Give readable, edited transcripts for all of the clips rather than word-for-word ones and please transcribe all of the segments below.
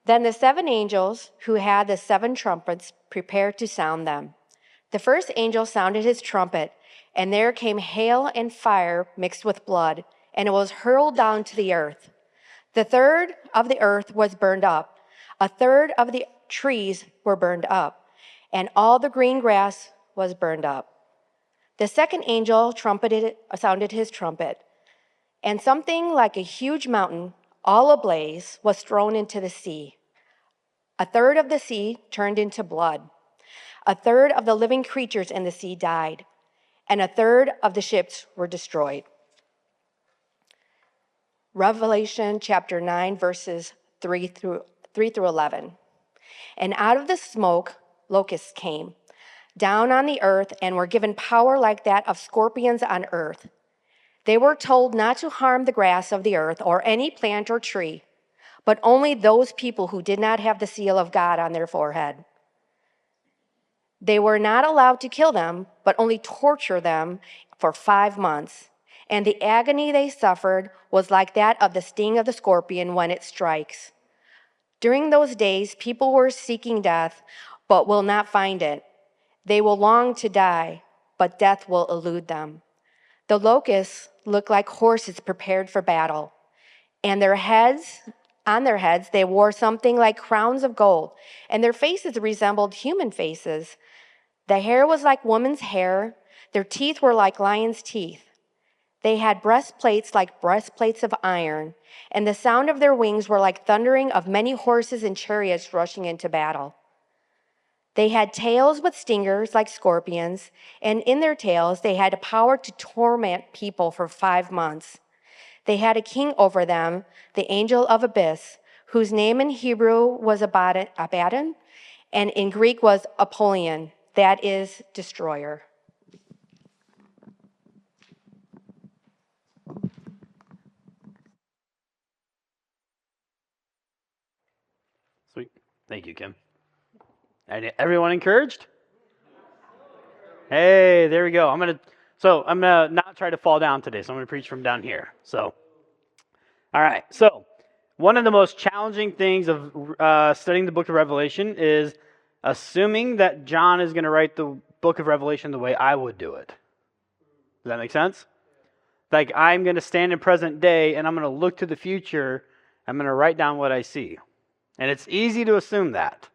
Then the 7 angels who had the 7 trumpets prepared to sound them. The first angel sounded his trumpet, and there came hail and fire mixed with blood, and it was hurled down to the earth. The third of the earth was burned up. A third of the trees were burned up, and all the green grass was burned up. The second angel sounded his trumpet, and something like a huge mountain, all ablaze, was thrown into the sea. A third of the sea turned into blood. A third of the living creatures in the sea died, and a third of the ships were destroyed. Revelation chapter 9, verses 3 through 11. And out of the smoke, locusts came down on the earth and were given power like that of scorpions on earth. They were told not to harm the grass of the earth or any plant or tree, but only those people who did not have the seal of God on their forehead. They were not allowed to kill them, but only torture them for 5 months. And the agony they suffered was like that of the sting of the scorpion when it strikes. During those days, people were seeking death, but will not find it. They will long to die, but death will elude them. The locusts looked like horses prepared for battle, and on their heads they wore something like crowns of gold, and their faces resembled human faces. The hair was like woman's hair. Their teeth were like lion's teeth. They had breastplates like breastplates of iron, and the sound of their wings were like thundering of many horses and chariots rushing into battle. They had tails with stingers like scorpions, and in their tails they had power to torment people for 5 months. They had a king over them, the angel of abyss, whose name in Hebrew was Abaddon, and in Greek was Apollyon, that is, destroyer. Sweet. Thank you, Kim. And everyone encouraged? Hey, there we go. I'm gonna not try to fall down today, so I'm gonna preach from down here. So, all right. So, one of the most challenging things of studying the book of Revelation is assuming that John is going to write the book of Revelation the way I would do it. Does that make sense? Like, I'm going to stand in present day, and I'm going to look to the future. I'm going to write down what I see. And it's easy to assume that.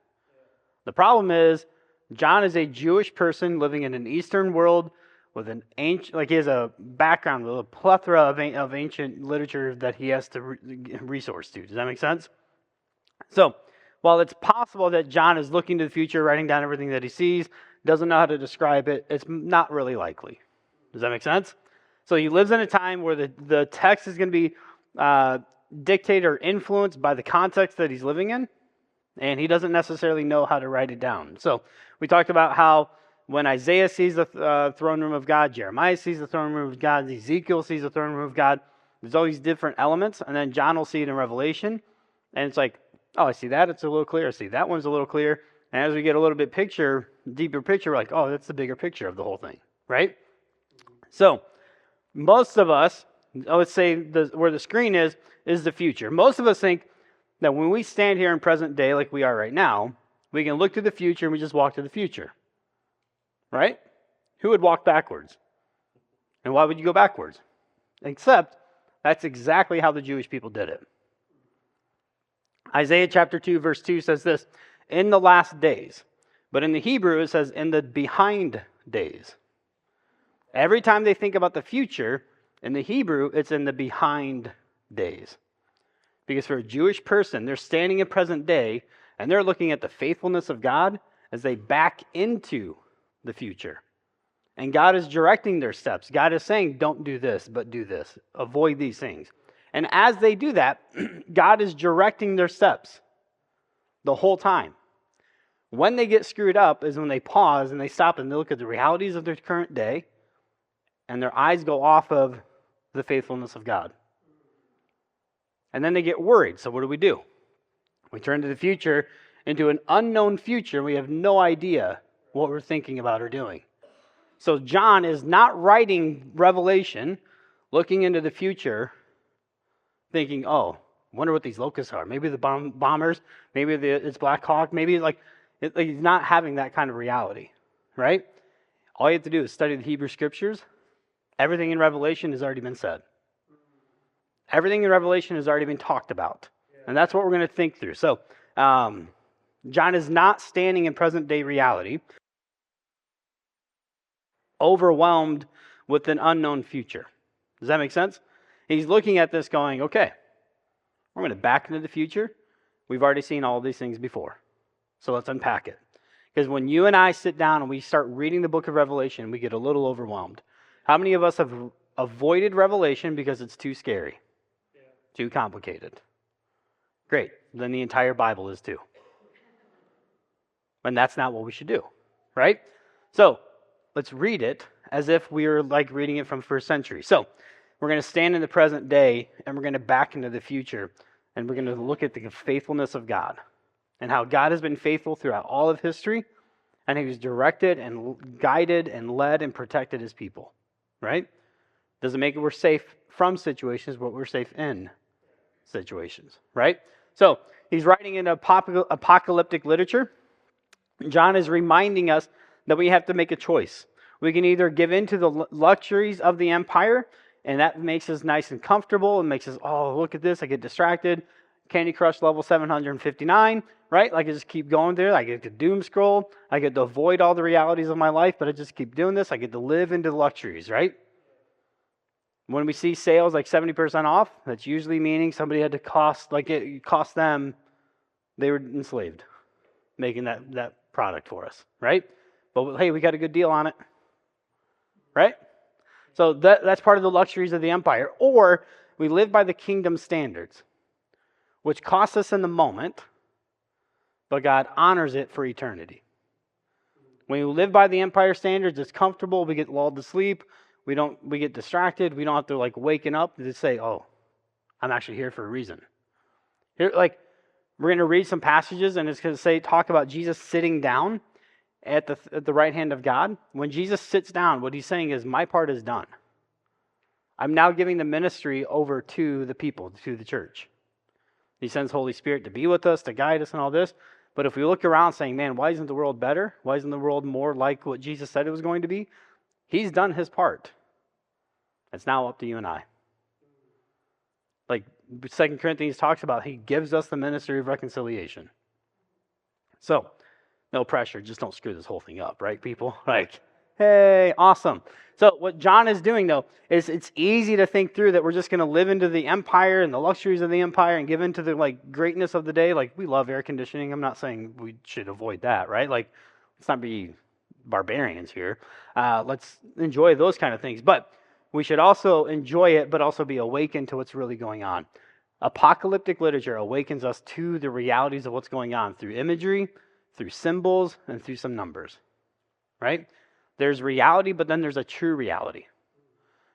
The problem is, John is a Jewish person living in an Eastern world with an ancient, like he has a background with a plethora of ancient literature that he has to resource to. Does that make sense? So, while it's possible that John is looking to the future, writing down everything that he sees, doesn't know how to describe it, it's not really likely. Does that make sense? So he lives in a time where the text is going to be dictated or influenced by the context that he's living in, and he doesn't necessarily know how to write it down. So we talked about how when Isaiah sees the throne room of God, Jeremiah sees the throne room of God, Ezekiel sees the throne room of God, there's all these different elements, and then John will see it in Revelation, and it's like, oh, I see that, it's a little clear, I see that one's a little clear, and as we get a little bit deeper picture, we're like, oh, that's the bigger picture of the whole thing, right? So, most of us, let's say where the screen is the future. Most of us think that when we stand here in present day like we are right now, we can look to the future and we just walk to the future. Right? Who would walk backwards? And why would you go backwards? Except that's exactly how the Jewish people did it. Isaiah chapter 2 verse 2 says this, in the last days. But in the Hebrew it says in the behind days. Every time they think about the future, in the Hebrew, it's in the behind days. Because for a Jewish person, they're standing in present day, and they're looking at the faithfulness of God as they back into the future. And God is directing their steps. God is saying, don't do this, but do this. Avoid these things. And as they do that, God is directing their steps the whole time. When they get screwed up is when they pause and they stop and they look at the realities of their current day, and their eyes go off of the faithfulness of God. And then they get worried. So what do? We turn to the future into an unknown future. We have no idea what we're thinking about or doing. So John is not writing Revelation, looking into the future, thinking, oh, wonder what these locusts are. Maybe the bombers, maybe it's Black Hawk, maybe he's not having that kind of reality, right? All you have to do is study the Hebrew Scriptures. Everything in Revelation has already been said. Everything in Revelation has already been talked about. And that's what we're going to think through. So, John is not standing in present day reality, overwhelmed with an unknown future. Does that make sense? He's looking at this going, okay, we're going to back into the future. We've already seen all these things before. So let's unpack it. Because when you and I sit down and we start reading the book of Revelation, we get a little overwhelmed. How many of us have avoided Revelation because it's too scary? Too complicated. Great. Then the entire Bible is too. And that's not what we should do, right? So let's read it as if we were like reading it from first century. So we're going to stand in the present day and we're going to back into the future and we're going to look at the faithfulness of God and how God has been faithful throughout all of history and He's directed and guided and led and protected His people, right? Doesn't make it we're safe from situations, but we're safe in situations, right? So he's writing in apocalyptic literature. John is reminding us that we have to make a choice. We can either give in to the luxuries of the empire, and that makes us nice and comfortable, and makes us, oh, look at this, I get distracted. Candy Crush level 759, right? Like I just keep going there. I get to doom scroll. I get to avoid all the realities of my life, but I just keep doing this. I get to live into the luxuries, right? When we see sales like 70% off, that's usually meaning somebody had to it cost them, they were enslaved, making that product for us, right? But hey, we got a good deal on it, right? So that's part of the luxuries of the empire. Or we live by the kingdom standards, which costs us in the moment, but God honors it for eternity. When we live by the empire standards, it's comfortable, we get lulled to sleep, we get distracted, we don't have to like waking up to say, oh, I'm actually here for a reason. Here, like, we're going to read some passages and it's going to talk about Jesus sitting down at the right hand of God. When Jesus sits down, what he's saying is, my part is done. I'm now giving the ministry over to the people, to the church. He sends Holy Spirit to be with us, to guide us and all this. But if we look around saying, man, why isn't the world better? Why isn't the world more like what Jesus said it was going to be? He's done his part. It's now up to you and I. Like 2 Corinthians talks about, he gives us the ministry of reconciliation. So, no pressure, just don't screw this whole thing up, right, people? Like, hey, awesome. So what John is doing, though, is it's easy to think through that we're just going to live into the empire and the luxuries of the empire and give into the like greatness of the day. Like, we love air conditioning. I'm not saying we should avoid that, right? Like, let's not be barbarians here. Let's enjoy those kind of things. But we should also enjoy it, but also be awakened to what's really going on. Apocalyptic literature awakens us to the realities of what's going on through imagery, through symbols, and through some numbers, right? There's reality, but then there's a true reality.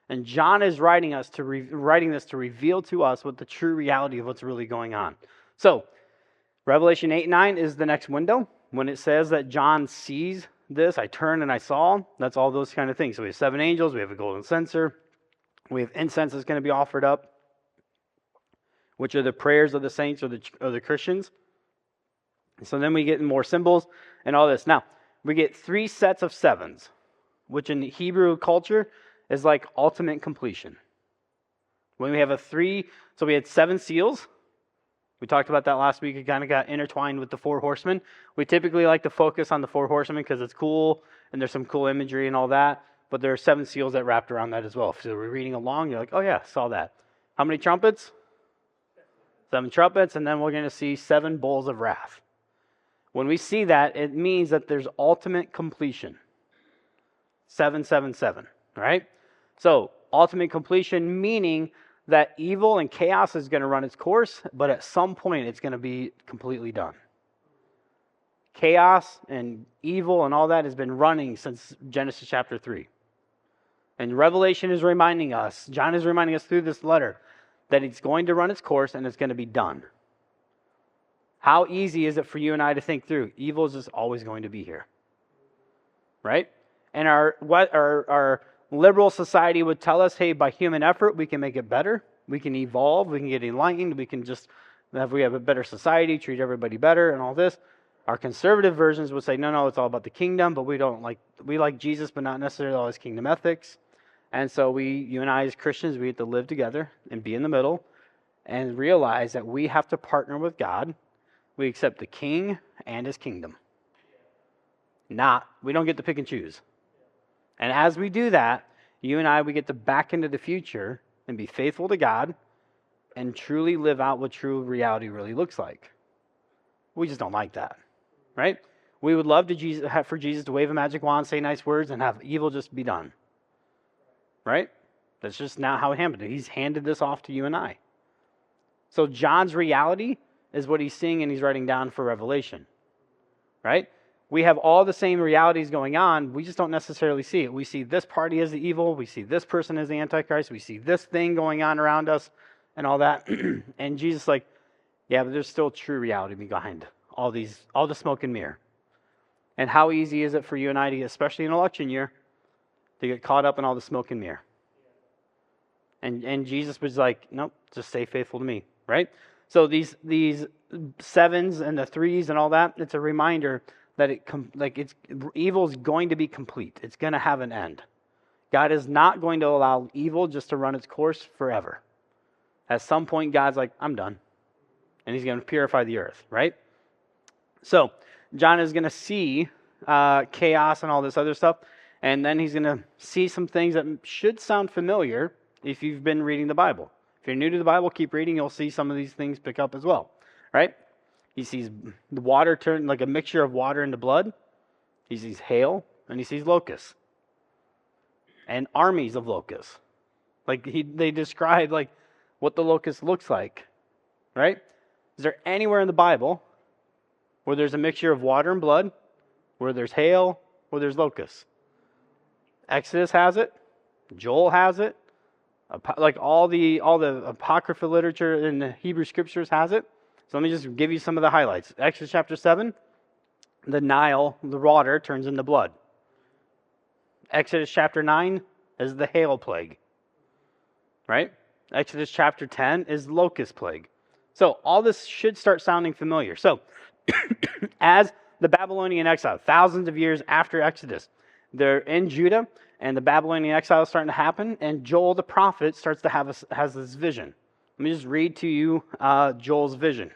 And John is writing this to reveal to us what the true reality of what's really going on. So, Revelation 8:9 is the next window. When it says that John sees this, I turned and I saw, that's all those kind of things. So we have 7 angels, we have a golden censer, we have incense that's going to be offered up, which are the prayers of the saints or the Christians. So then we get more symbols and all this. Now, we get 3 sets of 7s, which in Hebrew culture is like ultimate completion. When we have so we had 7 seals. We talked about that last week. It kind of got intertwined with the 4 horsemen. We typically like to focus on the 4 horsemen because it's cool and there's some cool imagery and all that. But there are 7 seals that wrapped around that as well. So we're reading along, you're like, oh yeah, saw that. How many trumpets? 7 trumpets, and then we're going to see 7 bowls of wrath. When we see that, it means that there's ultimate completion. 777, right? So, ultimate completion meaning that evil and chaos is going to run its course, but at some point it's going to be completely done. Chaos and evil and all that has been running since Genesis chapter 3. And Revelation is reminding us, John is reminding us through this letter, that it's going to run its course and it's going to be done. How easy is it for you and I to think through? Evil is just always going to be here. Right? And our liberal society would tell us, hey, by human effort, we can make it better. We can evolve, we can get enlightened, we can just we have a better society, treat everybody better, and all this. Our conservative versions would say, no, it's all about the kingdom, but we like Jesus, but not necessarily all his kingdom ethics. And so you and I as Christians, we have to live together and be in the middle and realize that we have to partner with God. We accept the king and his kingdom. We don't get to pick and choose. And as we do that, you and I, we get to back into the future and be faithful to God and truly live out what true reality really looks like. We just don't like that, right? We would love for Jesus to wave a magic wand, say nice words, and have evil just be done, right? That's just not how it happened. He's handed this off to you and I. So John's reality is what he's seeing and he's writing down for Revelation, right? We have all the same realities going on. We just don't necessarily see it. We see this party as the evil. We see this person as the Antichrist. We see this thing going on around us and all that. And Jesus like, yeah, but there's still true reality behind all the smoke and mirror. And how easy is it for you and I to get, especially in election year, to get caught up in all the smoke and mirror? And Jesus was like, nope, just stay faithful to me, right? So these sevens and the threes and all that, it's a reminder that evil is going to be complete. It's going to have an end. God is not going to allow evil just to run its course forever. At some point, God's like, I'm done. And he's going to purify the earth, right? So John is going to see chaos and all this other stuff, and then he's going to see some things that should sound familiar if you've been reading the Bible. If you're new to the Bible, keep reading. You'll see some of these things pick up as well, right? He sees the water turn like a mixture of water into blood. He sees hail, and he sees locusts and armies of locusts. They describe like what the locust looks like, right? Is there anywhere in the Bible where there's a mixture of water and blood, where there's hail, where there's locusts? Exodus has it. Joel has it. Like all the apocryphal literature in the Hebrew scriptures has it. So let me just give you some of the highlights. Exodus chapter 7, the Nile, the water turns into blood. Exodus chapter 9 is the hail plague, right? Exodus chapter 10 is locust plague. So all this should start sounding familiar. So as the Babylonian exile, thousands of years after Exodus, they're in Judah, and the Babylonian exile is starting to happen, and Joel the prophet starts to has this vision. Let me just read to you Joel's vision.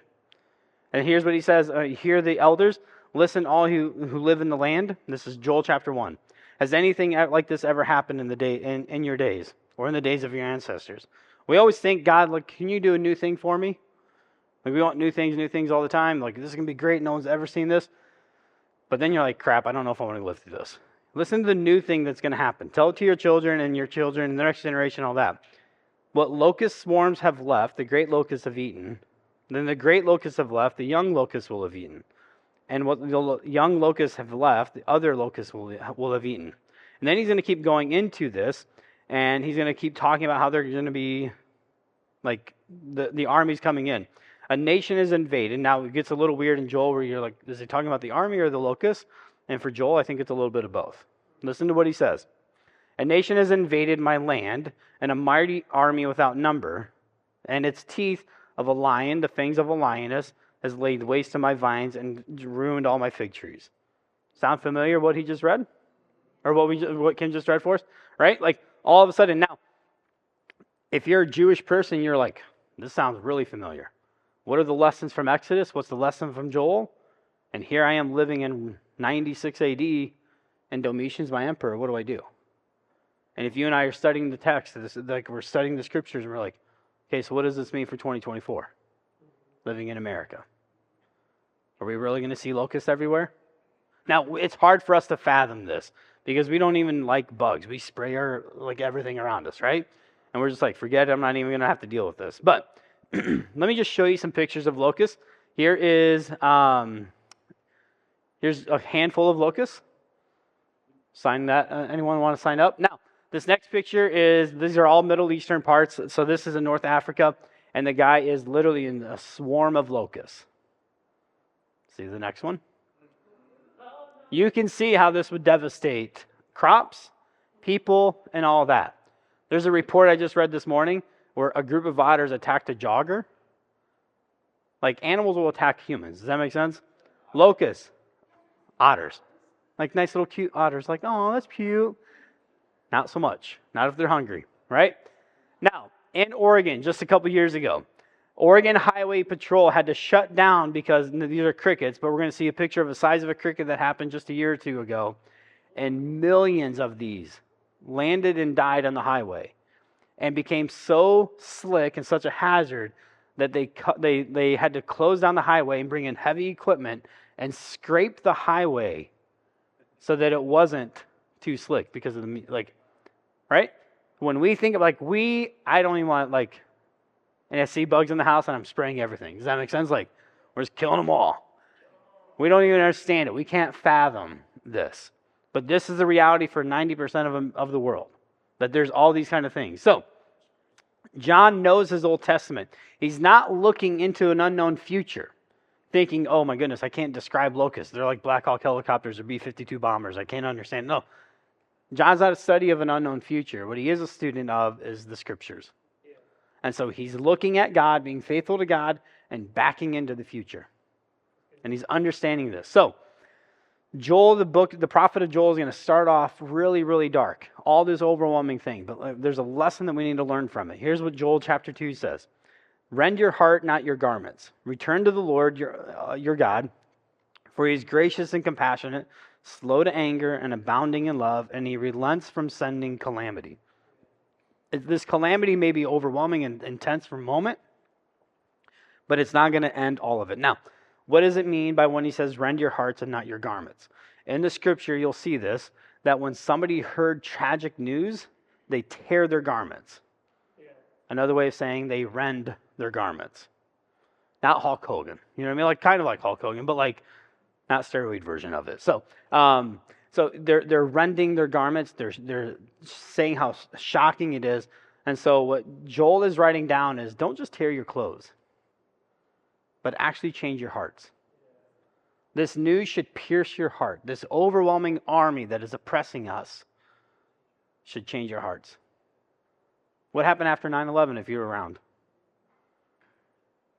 And here's what he says. Hear the elders, listen all who live in the land. This is Joel chapter 1. Has anything like this ever happened in your days, or in the days of your ancestors? We always think, God, like, can you do a new thing for me? Like, we want new things all the time. Like, this is going to be great. No one's ever seen this. But then you're like, crap, I don't know if I want to live through this. Listen to the new thing that's going to happen. Tell it to your children and the next generation, all that. What locust swarms have left, the great locusts have eaten. Then the great locusts have left, the young locusts will have eaten. And what the young locusts have left, the other locusts will have eaten. And then he's going to keep going into this, and he's going to keep talking about how they're going to be, like, the army's coming in. A nation is invaded. Now, it gets a little weird in Joel where you're like, is he talking about the army or the locusts? And for Joel, I think it's a little bit of both. Listen to what he says. A nation has invaded my land, and a mighty army without number, and its teeth of a lion, the fangs of a lioness, has laid waste to my vines and ruined all my fig trees. Sound familiar what he just read? Or what Kim just read for us? Right? Like, all of a sudden, now, if you're a Jewish person, you're like, this sounds really familiar. What are the lessons from Exodus? What's the lesson from Joel? And here I am living in 96 AD, and Domitian's my emperor. What do I do? And if you and I are studying the text, like we're studying the scriptures, and we're like, okay, so what does this mean for 2024? Living in America. Are we really going to see locusts everywhere? Now, it's hard for us to fathom this, because we don't even like bugs. We spray everything around us, right? And we're just like, forget it, I'm not even going to have to deal with this. But let me just show you some pictures of locusts. Here's a handful of locusts. Sign that. Anyone want to sign up? Now, this next picture these are all Middle Eastern parts. So this is in North Africa, and the guy is literally in a swarm of locusts. See the next one? You can see how this would devastate crops, people, and all that. There's a report I just read this morning where a group of otters attacked a jogger. Like animals will attack humans. Does that make sense? Locusts, otters. Like nice little cute otters. Like, oh, that's cute. Not so much. Not if they're hungry, right? Now, in Oregon, just a couple years ago, Oregon Highway Patrol had to shut down because these are crickets, but we're going to see a picture of the size of a cricket that happened just a year or two ago. And millions of these landed and died on the highway and became so slick and such a hazard that they had to close down the highway and bring in heavy equipment and scrape the highway so that it wasn't too slick because of the, like, right? When we think of, like, I don't even want, like, and I see bugs in the house and I'm spraying everything. Does that make sense? Like, we're just killing them all. We don't even understand it. We can't fathom this. But this is the reality for 90% of the world, that there's all these kind of things. So, John knows his Old Testament. He's not looking into an unknown future, thinking, oh my goodness, I can't describe locusts. They're like Black Hawk helicopters or B-52 bombers. I can't understand. No. John's not a study of an unknown future. What he is a student of is the Scriptures. Yeah. And so he's looking at God, being faithful to God, and backing into the future. And he's understanding this. So, Joel, the prophet of Joel, is going to start off really, really dark. All this overwhelming thing. But there's a lesson that we need to learn from it. Here's what Joel chapter 2 says. Rend your heart, not your garments. Return to the Lord, your God, for he is gracious and compassionate, slow to anger and abounding in love, and he relents from sending calamity. This calamity may be overwhelming and intense for a moment, but it's not going to end all of it. Now, what does it mean by when he says, rend your hearts and not your garments? In the scripture, you'll see this, that when somebody heard tragic news, they tear their garments. Yeah. Another way of saying they rend their garments. Not Hulk Hogan. You know what I mean? Like, kind of like Hulk Hogan, but like not steroid version of it. So they're rending their garments. They're saying how shocking it is. And so what Joel is writing down is, don't just tear your clothes, but actually change your hearts. This news should pierce your heart. This overwhelming army that is oppressing us should change your hearts. What happened after 9/11 if you were around?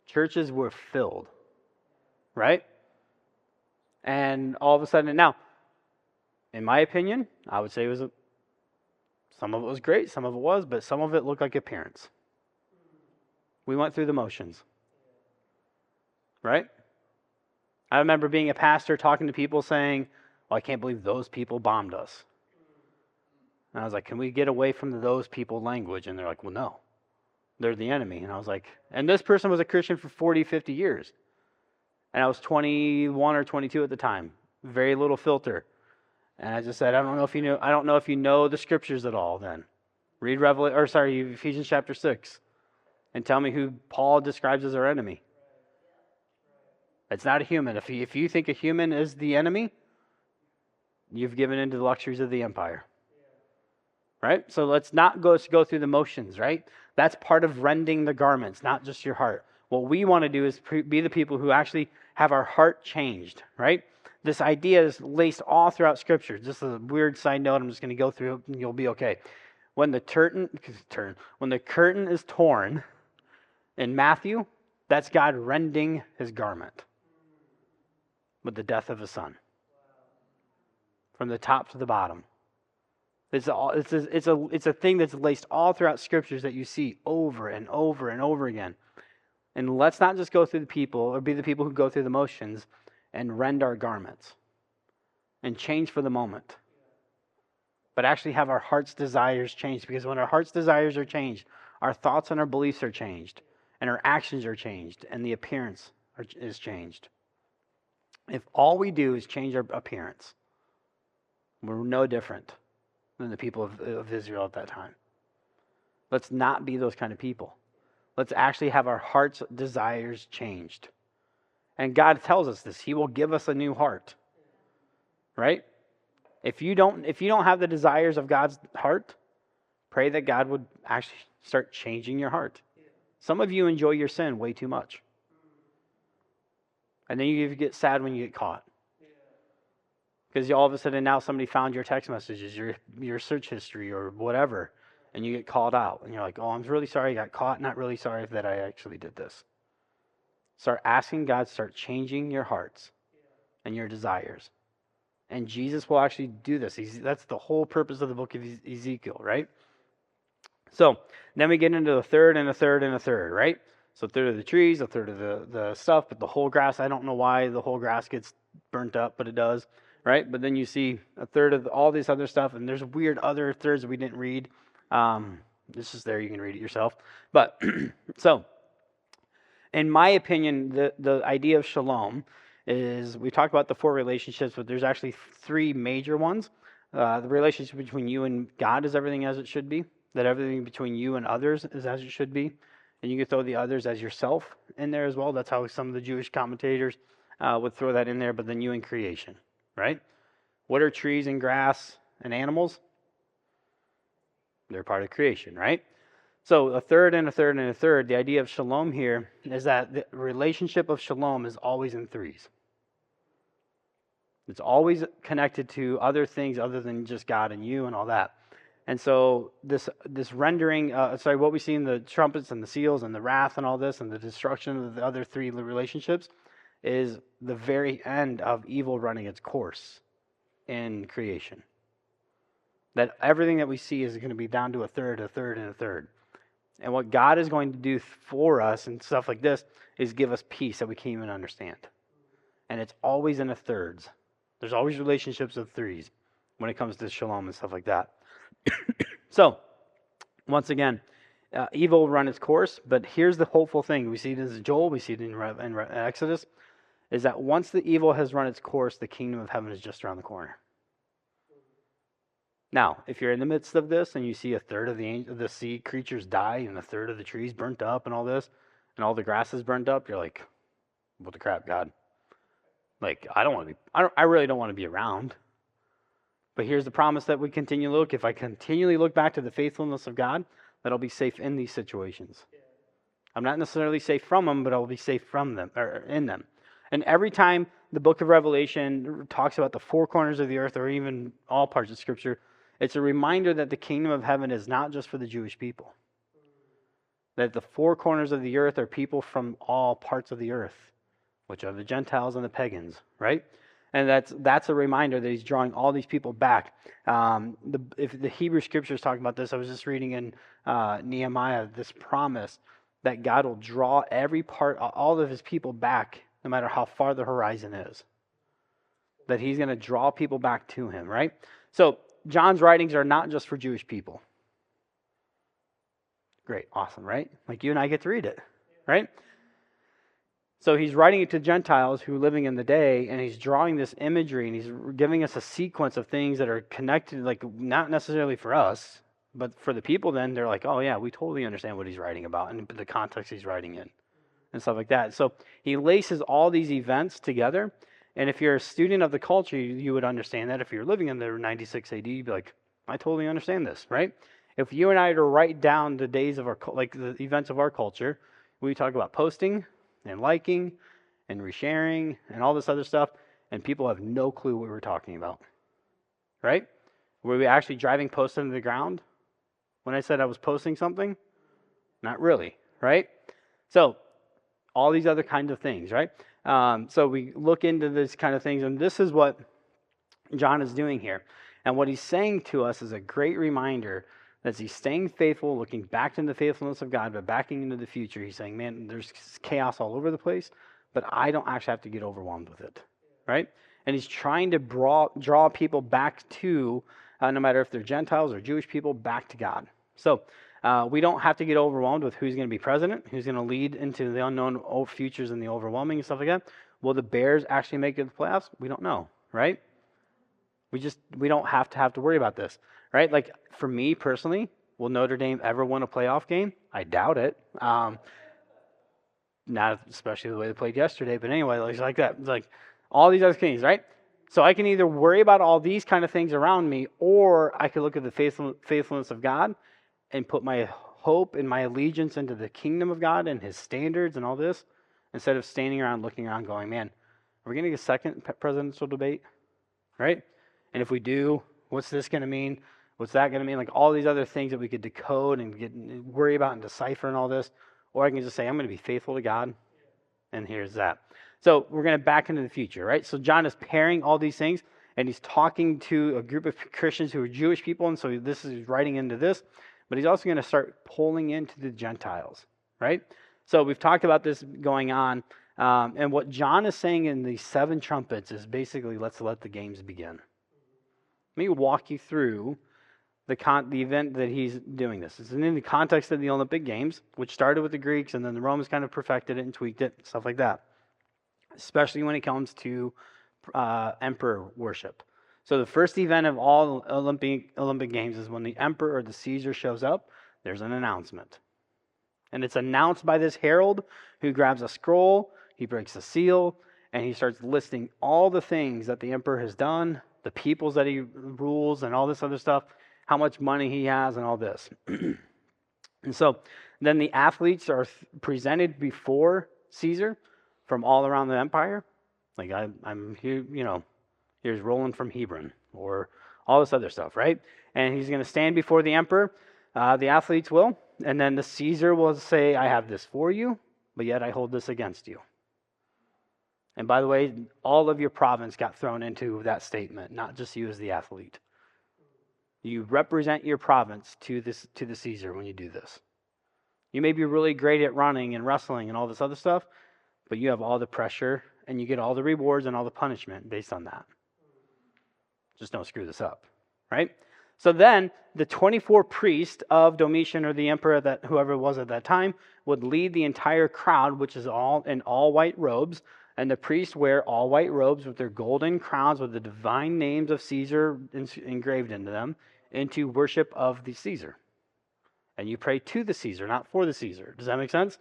Churches were filled, right? And all of a sudden, now, in my opinion, I would say some of it was great, some of it was, but some of it looked like appearance. We went through the motions, right? I remember being a pastor talking to people saying, well, I can't believe those people bombed us. And I was like, can we get away from the those people language? And they're like, well, no, they're the enemy. And I was like, and this person was a Christian for 40, 50 years. And I was 21 or 22 at the time. Very little filter. And I just said, I don't know if you know the scriptures at all then. Read Ephesians chapter 6 and tell me who Paul describes as our enemy. It's not a human. If you think a human is the enemy, you've given into the luxuries of the empire. Right? So let's not go through the motions, right? That's part of rending the garments, not just your heart. What we want to do is be the people who actually have our heart changed, right? This idea is laced all throughout Scripture. Just a weird side note, I'm just going to go through it and you'll be okay. When the curtain is torn in Matthew, that's God rending his garment with the death of his son. From the top to the bottom. It's a thing that's laced all throughout Scriptures that you see over and over and over again. And let's not just go through the people or be the people who go through the motions and rend our garments and change for the moment. But actually have our heart's desires changed, because when our heart's desires are changed, our thoughts and our beliefs are changed, and our actions are changed, and the appearance is changed. If all we do is change our appearance, we're no different than the people of Israel at that time. Let's not be those kind of people. Let's actually have our heart's desires changed. And God tells us this. He will give us a new heart. Right? If you don't have the desires of God's heart, pray that God would actually start changing your heart. Some of you enjoy your sin way too much. And then you get sad when you get caught. Because all of a sudden now somebody found your text messages, your search history or whatever. and you get called out, and you're like, oh, I'm really sorry I got caught, not really sorry that I actually did this. Start asking God, start changing your hearts and your desires. And Jesus will actually do this. That's the whole purpose of the book of Ezekiel, right? So then we get into a third and a third and a third, right? So a third of the trees, a third of the stuff, but the whole grass, I don't know why the whole grass gets burnt up, but it does, right? But then you see a third of all this other stuff, and there's weird other thirds that we didn't read. This is there, you can read it yourself. But so, in my opinion, the idea of shalom is, we talked about the 4 relationships, but there's actually 3 major ones. The relationship between you and God is everything as it should be. That everything between you and others is as it should be. And you can throw the others as yourself in there as well. That's how some of the Jewish commentators would throw that in there. But then you in creation, right? What are trees and grass and animals? They're part of creation, right? So a third and a third and a third. The idea of shalom here is that the relationship of shalom is always in 3s. It's always connected to other things other than just God and you and all that. And so this rendering, what we see in the trumpets and the seals and the wrath and all this and the destruction of the other 3 relationships is the very end of evil running its course in creation. That everything that we see is going to be down to a third, a third, and a third. And what God is going to do for us and stuff like this is give us peace that we can't even understand. And it's always in the thirds. There's always relationships of 3s when it comes to shalom and stuff like that. So, once again, evil will run its course, but here's the hopeful thing. We see it in Joel, we see it in Exodus, is that once the evil has run its course, the kingdom of heaven is just around the corner. Now, if you're in the midst of this and you see a third of the sea creatures die and a third of the trees burnt up and all this, and all the grass is burnt up, you're like, what the crap, God? Like, I really don't want to be around. But here's the promise that we continue to look. If I continually look back to the faithfulness of God, that I'll be safe in these situations. I'm not necessarily safe from them, but I'll be safe from them, or in them. And every time the book of Revelation talks about the 4 corners of the earth, or even all parts of Scripture, it's a reminder that the kingdom of heaven is not just for the Jewish people. That the 4 corners of the earth are people from all parts of the earth, which are the Gentiles and the pagans, right? And that's a reminder that he's drawing all these people back. If the Hebrew Scriptures talk about this, I was just reading in Nehemiah this promise that God will draw all of his people back, no matter how far the horizon is. That he's going to draw people back to him, right? So John's writings are not just for Jewish people. Great, awesome, right? Like you and I get to read it, right? So he's writing it to Gentiles who are living in the day, and he's drawing this imagery, and he's giving us a sequence of things that are connected, like not necessarily for us, but for the people. Then they're like, oh yeah, we totally understand what he's writing about and the context he's writing in and stuff like that. So he laces all these events together, and if you're a student of the culture, you would understand that. If you're living in the 96 AD, you'd be like, I totally understand this, right? If you and I were to write down the days of the events of our culture, we talk about posting and liking and resharing and all this other stuff, and people have no clue what we're talking about, right? Were we actually driving posts into the ground when I said I was posting something? Not really, right? So all these other kinds of things, right? So we look into this kind of things, and this is what John is doing here. And what he's saying to us is a great reminder that he's staying faithful, looking back into the faithfulness of God, but backing into the future. He's saying, man, there's chaos all over the place, but I don't actually have to get overwhelmed with it, right? And he's trying to draw people back to, no matter if they're Gentiles or Jewish people, back to God. So we don't have to get overwhelmed with who's going to be president, who's going to lead into the unknown futures and the overwhelming and stuff like that. Will the Bears actually make it to the playoffs? We don't know, right? We don't have to worry about this, right? Like for me personally, will Notre Dame ever win a playoff game? I doubt it. Not especially the way they played yesterday, but anyway, like that. It's like all these other things, right? So I can either worry about all these kind of things around me, or I could look at the faithfulness of God and put my hope and my allegiance into the kingdom of God and his standards and all this, instead of standing around looking around going, man, are we going to get a second presidential debate, right? And if we do, what's this going to mean? What's that going to mean? Like all these other things that we could decode and worry about and decipher and all this. Or I can just say, I'm going to be faithful to God. And here's that. So we're going to back into the future, right? So John is pairing all these things, and he's talking to a group of Christians who are Jewish people, and so this is writing into this. But he's also going to start pulling into the Gentiles, right? So we've talked about this going on. And what John is saying in the 7 trumpets is basically, let's let the games begin. Let me walk you through the event that he's doing this. It's in the context of the Olympic Games, which started with the Greeks, and then the Romans kind of perfected it and tweaked it, stuff like that. Especially when it comes to emperor worship. So the first event of all Olympic Games is when the emperor or the Caesar shows up, there's an announcement. And it's announced by this herald who grabs a scroll, he breaks a seal, and he starts listing all the things that the emperor has done, the peoples that he rules, and all this other stuff, how much money he has, and all this. And so then the athletes are presented before Caesar from all around the empire. Like I'm here, here's Roland from Hebron, or all this other stuff, right? And he's going to stand before the emperor, the athletes will, and then the Caesar will say, I have this for you, but yet I hold this against you. And by the way, all of your province got thrown into that statement, not just you as the athlete. You represent your province to the Caesar when you do this. You may be really great at running and wrestling and all this other stuff, but you have all the pressure and you get all the rewards and all the punishment based on that. Just don't screw this up, right? So then the 24 priests of Domitian, or the emperor, that whoever it was at that time, would lead the entire crowd, which is all in all white robes. And the priests wear all white robes with their golden crowns with the divine names of Caesar engraved into them, into worship of the Caesar. And you pray to the Caesar, not for the Caesar. Does that make sense?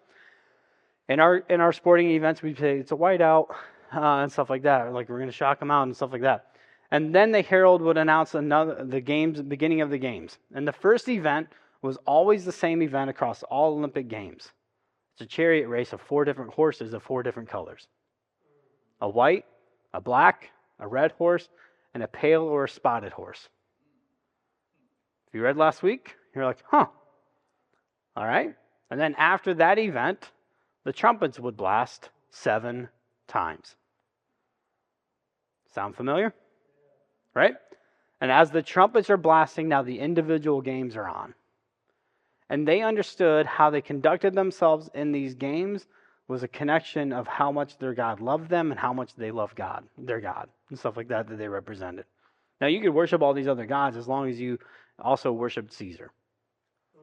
In our sporting events, we say it's a whiteout and stuff like that. Like we're going to shock them out and stuff like that. And then the herald would announce beginning of the games. And the first event was always the same event across all Olympic Games. It's a chariot race of 4 different horses of 4 different colors. A white, a black, a red horse, and a pale or a spotted horse. If you read last week, you're like, huh. All right. And then after that event, the trumpets would blast 7 times. Sound familiar? Right? And as the trumpets are blasting, now the individual games are on. And they understood how they conducted themselves in these games was a connection of how much their God loved them and how much they loved God, their God, and stuff like that they represented. Now, you could worship all these other gods as long as you also worshiped Caesar.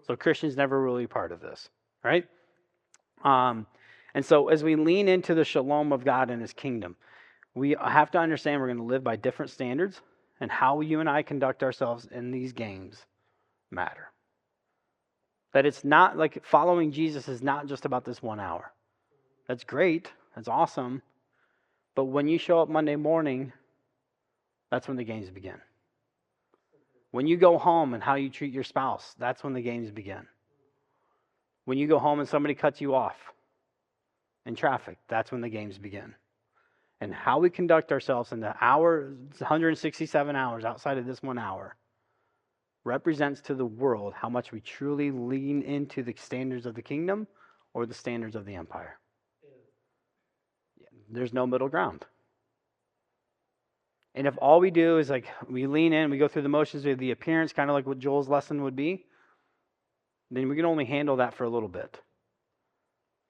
So Christians never really part of this, right? And so as we lean into the shalom of God and his kingdom, we have to understand we're going to live by different standards, and how you and I conduct ourselves in these games matter. That it's not like following Jesus is not just about this 1 hour. That's great. That's awesome. But when you show up Monday morning, that's when the games begin. When you go home and how you treat your spouse, that's when the games begin. When you go home and somebody cuts you off in traffic, that's when the games begin. And how we conduct ourselves in the 167 hours outside of this 1 hour, represents to the world how much we truly lean into the standards of the kingdom or the standards of the empire. There's no middle ground. And if all we do is like we lean in, we go through the motions of the appearance, kind of like what Joel's lesson would be, then we can only handle that for a little bit.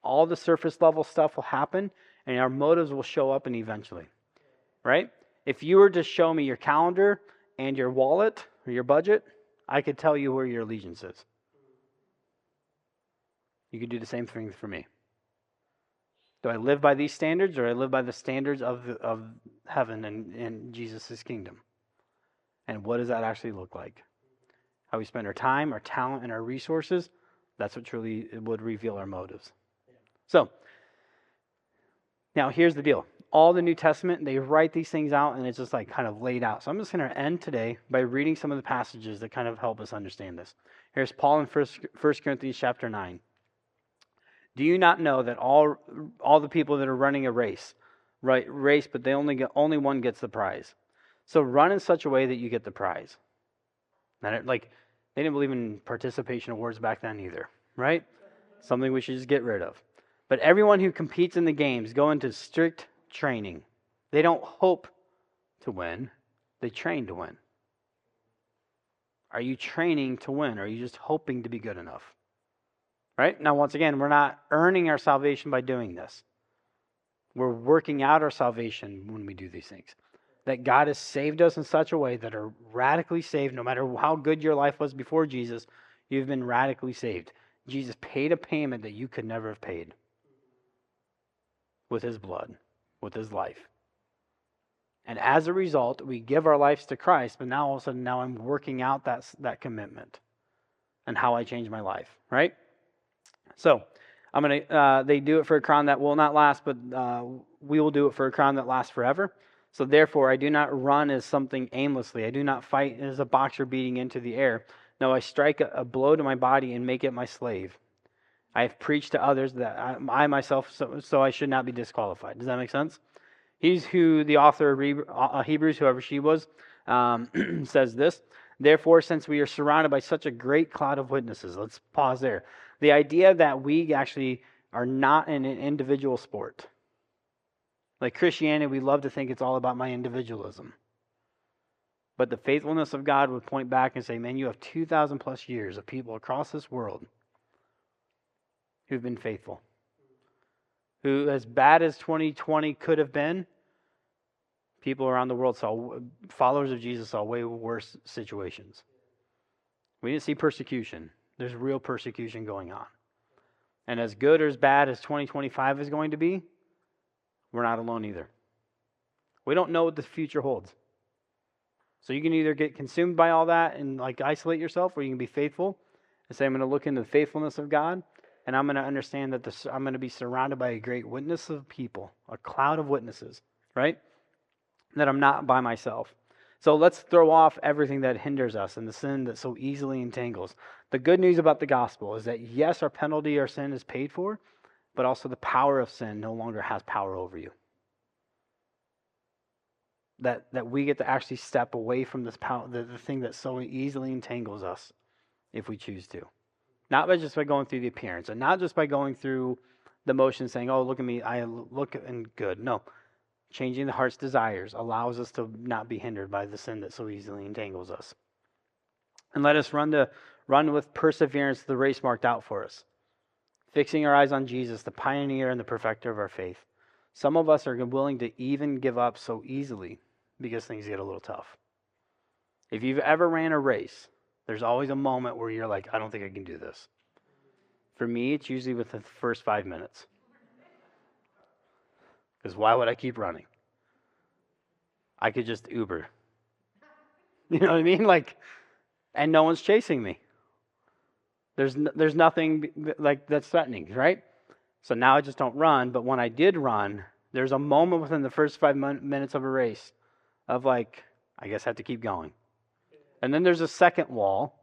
All the surface level stuff will happen, and our motives will show up and eventually, right? If you were to show me your calendar and your wallet or your budget, I could tell you where your allegiance is. You could do the same thing for me. Do I live by these standards, or I live by the standards of heaven and Jesus' kingdom? And what does that actually look like? How we spend our time, our talent, and our resources, that's what truly would reveal our motives. So, now here's the deal. All the New Testament, they write these things out, and it's just like kind of laid out. So I'm just going to end today by reading some of the passages that kind of help us understand this. Here's Paul in 1 Corinthians chapter 9. Do you not know that all the people that are running a race, but they only one gets the prize? So run in such a way that you get the prize. And they didn't believe in participation awards back then either, right? Something we should just get rid of. But everyone who competes in the games go into strict training. They don't hope to win, they train to win. Are you training to win? Or are you just hoping to be good enough? Right? Now, once again, we're not earning our salvation by doing this. We're working out our salvation when we do these things. That God has saved us in such a way that are radically saved. No matter how good your life was before Jesus, you've been radically saved. Jesus paid a payment that you could never have paid with his blood, with his life. And as a result, we give our lives to Christ, but now all of a sudden, now I'm working out that commitment and how I change my life, right? So, they do it for a crown that will not last, but we will do it for a crown that lasts forever. So therefore, I do not run as something aimlessly. I do not fight as a boxer beating into the air. No, I strike a blow to my body and make it my slave. I have preached to others that I myself, so I should not be disqualified. Does that make sense? He's who the author of Hebrews, whoever she was, says this. Therefore, since we are surrounded by such a great cloud of witnesses, let's pause there. The idea that we actually are not in an individual sport. Like Christianity, we love to think it's all about my individualism. But the faithfulness of God would point back and say, man, you have 2,000 plus years of people across this world who've been faithful. Who, as bad as 2020 could have been, people around the world followers of Jesus saw way worse situations. We didn't see persecution. There's real persecution going on. And as good or as bad as 2025 is going to be, we're not alone either. We don't know what the future holds. So you can either get consumed by all that and isolate yourself, or you can be faithful and say, I'm going to look into the faithfulness of God, and I'm going to understand that I'm going to be surrounded by a great witness of people, a cloud of witnesses, right? That I'm not by myself. So let's throw off everything that hinders us and the sin that so easily entangles. The good news about the gospel is that yes, our penalty, our sin is paid for, but also the power of sin no longer has power over you. That we get to actually step away from this power, the thing that so easily entangles us if we choose to. Not just by going through the appearance, and not just by going through the motion saying, oh, look at me, I look and good. No. Changing the heart's desires allows us to not be hindered by the sin that so easily entangles us. And let us run with perseverance the race marked out for us, fixing our eyes on Jesus, the pioneer and the perfecter of our faith. Some of us are willing to even give up so easily because things get a little tough. If you've ever ran a race, there's always a moment where you're like, I don't think I can do this. For me, it's usually within the first 5 minutes. Because why would I keep running? I could just Uber. You know what I mean? And no one's chasing me. There's nothing that's threatening, right? So now I just don't run. But when I did run, there's a moment within the first 5 minutes of a race of I guess I have to keep going. And then there's a second wall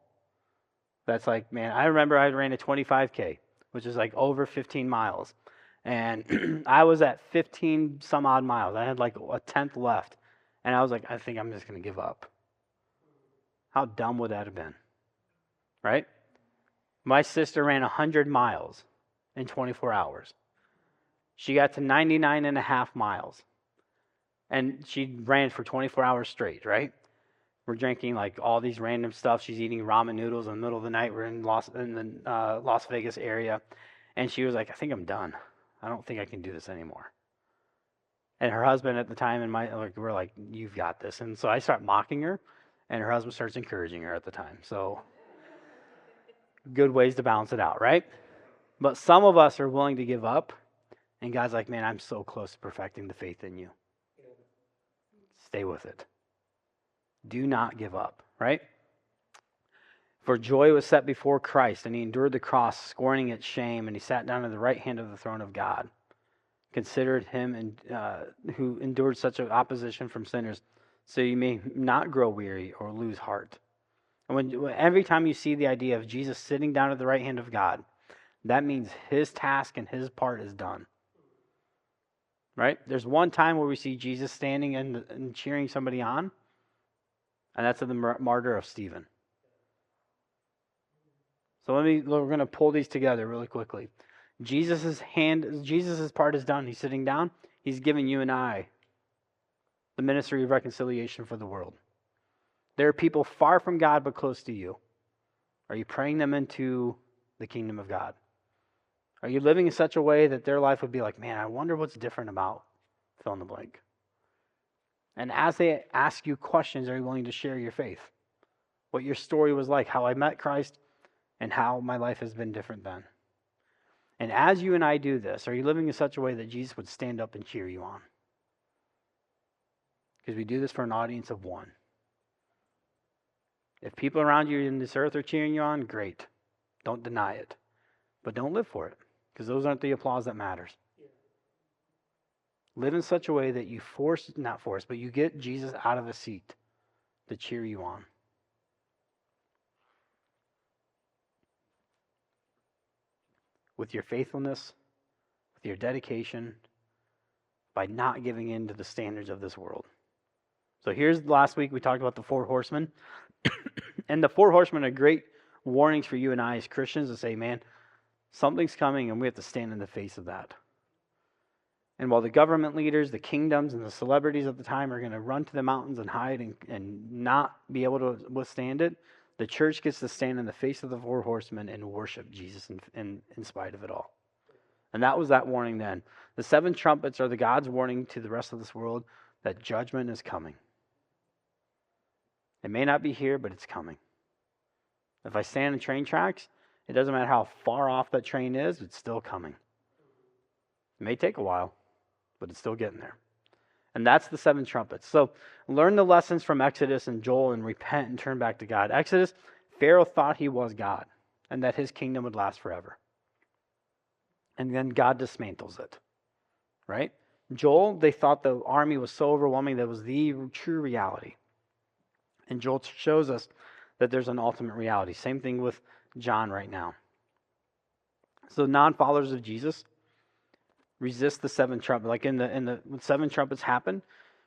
that's man, I remember I ran a 25K, which is over 15 miles. And I was at 15 some odd miles. I had a tenth left. And I was I think I'm just going to give up. How dumb would that have been? Right? My sister ran 100 miles in 24 hours. She got to 99 and a half miles. And she ran for 24 hours straight, right? We're drinking all these random stuff. She's eating ramen noodles in the middle of the night. We're in the Las Vegas area. And she was I think I'm done. I don't think I can do this anymore. And her husband at the time and we're you've got this. And so I start mocking her, and her husband starts encouraging her at the time. So good ways to balance it out, right? But some of us are willing to give up, and God's man, I'm so close to perfecting the faith in you. Stay with it. Do not give up, right? For joy was set before Christ, and he endured the cross, scorning its shame, and he sat down at the right hand of the throne of God. Considered him who endured such an opposition from sinners, so you may not grow weary or lose heart. And every time you see the idea of Jesus sitting down at the right hand of God, that means his task and his part is done. Right? There's one time where we see Jesus standing and cheering somebody on, and that's at the martyr of Stephen. So we're going to pull these together really quickly. Jesus' part is done. He's sitting down. He's giving you and I the ministry of reconciliation for the world. There are people far from God but close to you. Are you praying them into the kingdom of God? Are you living in such a way that their life would be like, man, I wonder what's different about fill in the blank? And as they ask you questions, are you willing to share your faith? What your story was like, how I met Christ, and how my life has been different then. And as you and I do this, are you living in such a way that Jesus would stand up and cheer you on? Because we do this for an audience of one. If people around you in this earth are cheering you on, great. Don't deny it. But don't live for it, because those aren't the applause that matters. Live in such a way that you you get Jesus out of the seat to cheer you on. With your faithfulness, with your dedication, by not giving in to the standards of this world. So last week we talked about the 4 horsemen. And the 4 horsemen are great warnings for you and I as Christians to say, man, something's coming and we have to stand in the face of that. And while the government leaders, the kingdoms, and the celebrities of the time are going to run to the mountains and hide and not be able to withstand it, the church gets to stand in the face of the 4 horsemen and worship Jesus in spite of it all. And that was that warning then. The 7 trumpets are the God's warning to the rest of this world that judgment is coming. It may not be here, but it's coming. If I stand in train tracks, it doesn't matter how far off that train is, it's still coming. It may take a while, but it's still getting there. And that's the 7 trumpets. So learn the lessons from Exodus and Joel and repent and turn back to God. Exodus, Pharaoh thought he was God and that his kingdom would last forever. And then God dismantles it, right? Joel, they thought the army was so overwhelming that it was the true reality. And Joel shows us that there's an ultimate reality. Same thing with John right now. So non-followers of Jesus resist the 7 trumpets. Like when 7 trumpets happen,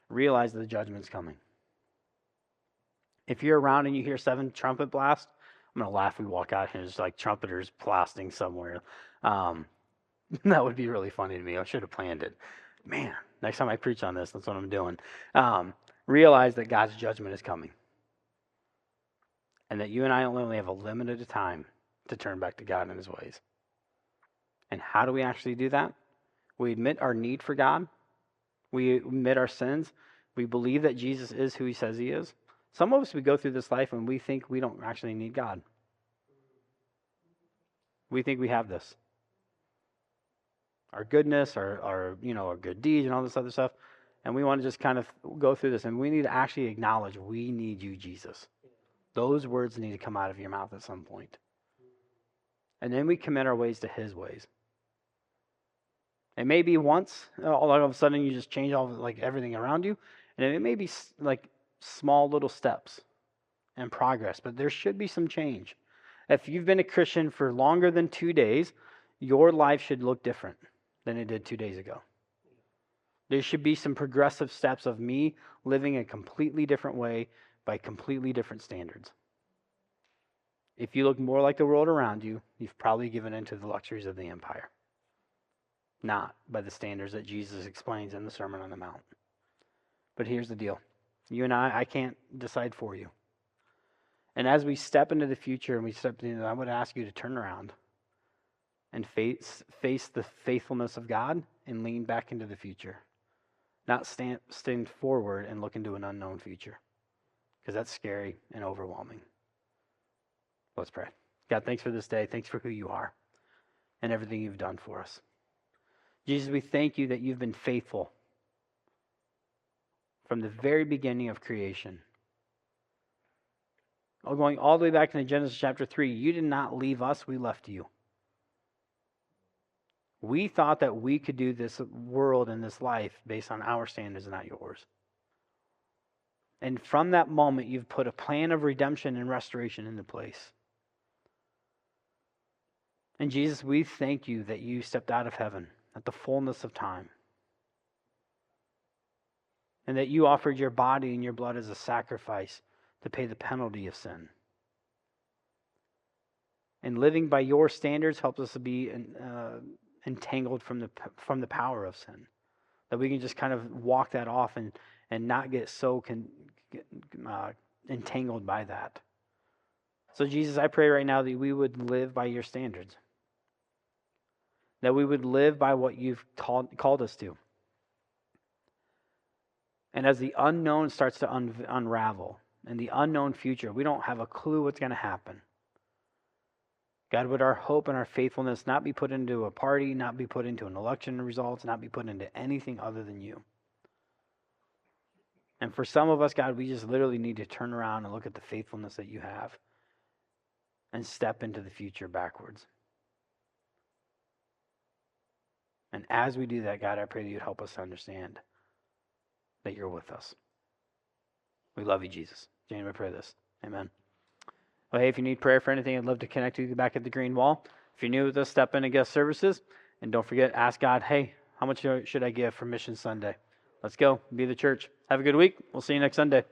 realize that the judgment's coming. If you're around and you hear 7 trumpet blasts, I'm going to laugh. We walk out here and there's like trumpeters blasting somewhere. That would be really funny to me. I should have planned it. Man, next time I preach on this, that's what I'm doing. Realize that God's judgment is coming. And that you and I only have a limited time to turn back to God and his ways. And how do we actually do that? We admit our need for God. We admit our sins. We believe that Jesus is who he says he is. Some of us, we go through this life and we think we don't actually need God. We think we have this. Our goodness, our good deeds and all this other stuff. And we want to just kind of go through this. And we need to actually acknowledge we need you, Jesus. Those words need to come out of your mouth at some point. And then we commit our ways to his ways. It may be once, all of a sudden you just change everything around you. And it may be like small little steps and progress, but there should be some change. If you've been a Christian for longer than 2 days, your life should look different than it did 2 days ago. There should be some progressive steps of me living a completely different way by completely different standards. If you look more like the world around you, you've probably given in to the luxuries of the empire. Not by the standards that Jesus explains in the Sermon on the Mount. But here's the deal. You and I can't decide for you. And as we step into the future and I would ask you to turn around and face the faithfulness of God and lean back into the future. Not stand forward and look into an unknown future. Because that's scary and overwhelming. Let's pray. God, thanks for this day. Thanks for who you are and everything you've done for us. Jesus, we thank you that you've been faithful from the very beginning of creation. Going all the way back into Genesis chapter 3, you did not leave us, we left you. We thought that we could do this world and this life based on our standards and not yours. And from that moment, you've put a plan of redemption and restoration into place. And Jesus, we thank you that you stepped out of heaven at the fullness of time. And that you offered your body and your blood as a sacrifice to pay the penalty of sin. And living by your standards helps us to be entangled from the power of sin. That we can just kind of walk that off and not get so entangled by that. So Jesus, I pray right now that we would live by your standards. That we would live by what you've called us to. And as the unknown starts to unravel, and the unknown future, we don't have a clue what's going to happen. God, would our hope and our faithfulness not be put into a party, not be put into an election results, not be put into anything other than you. And for some of us, God, we just literally need to turn around and look at the faithfulness that you have and step into the future backwards. And as we do that, God, I pray that you'd help us to understand that you're with us. We love you, Jesus. James, I pray this. Amen. Well, hey, if you need prayer for anything, I'd love to connect with you back at the Green Wall. If you're new with us, step into guest services. And don't forget, ask God, hey, how much should I give for Mission Sunday? Let's go. Be the church. Have a good week. We'll see you next Sunday.